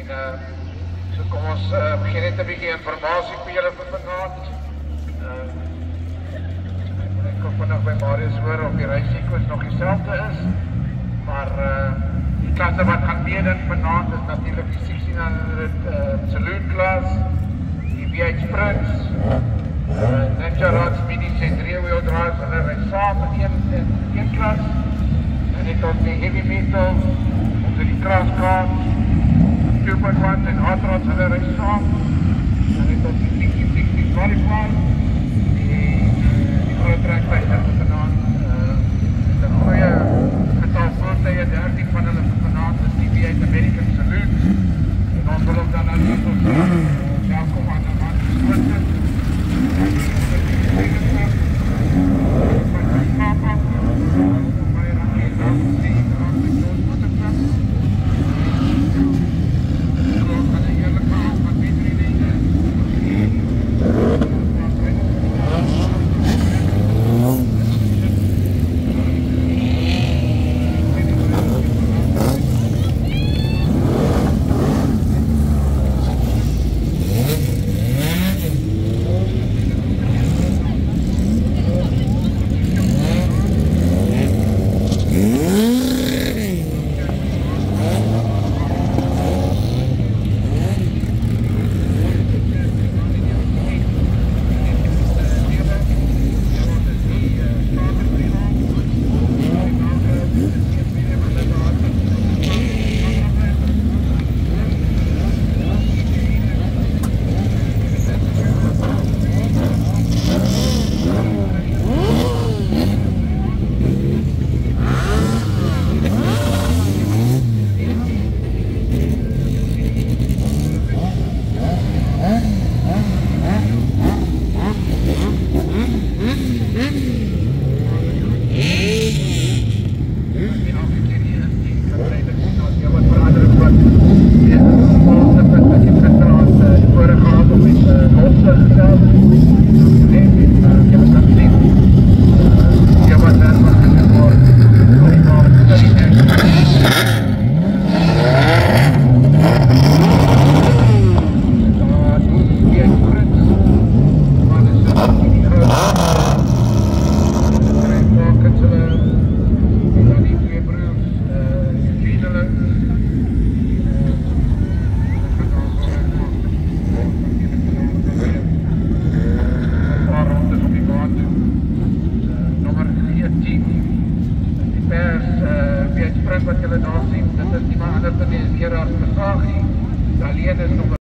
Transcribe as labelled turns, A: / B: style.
A: So kom ons begin net 'n bietjie informasie vir julle vir vanaand. Ek kom vandag by Marius hoor of die reissequence nog dieselfde is, maar die klasse wat gaan meedoen vanaand is natuurlik die 1600 saloon klas, die VH Prince, Ninja Rods, Minis en 3-wheel drives, hulle ry saam in een klas, en dit ook die heavy metal, onder die crashcars, 2.1 en hot rods, hulle ry saam, en dit ook die 60 Modify, die groot trekpleister vir vanaand, met een goeie getal voertuie, 13 van hulle vir vanaand, is die V8 American Saloon, en ons wil ook dan natuurlijk ons welkom aan die man gesloten, wat julle daar sien, dit is nie maar ander te wees, Gerard Versagie, alleen is nog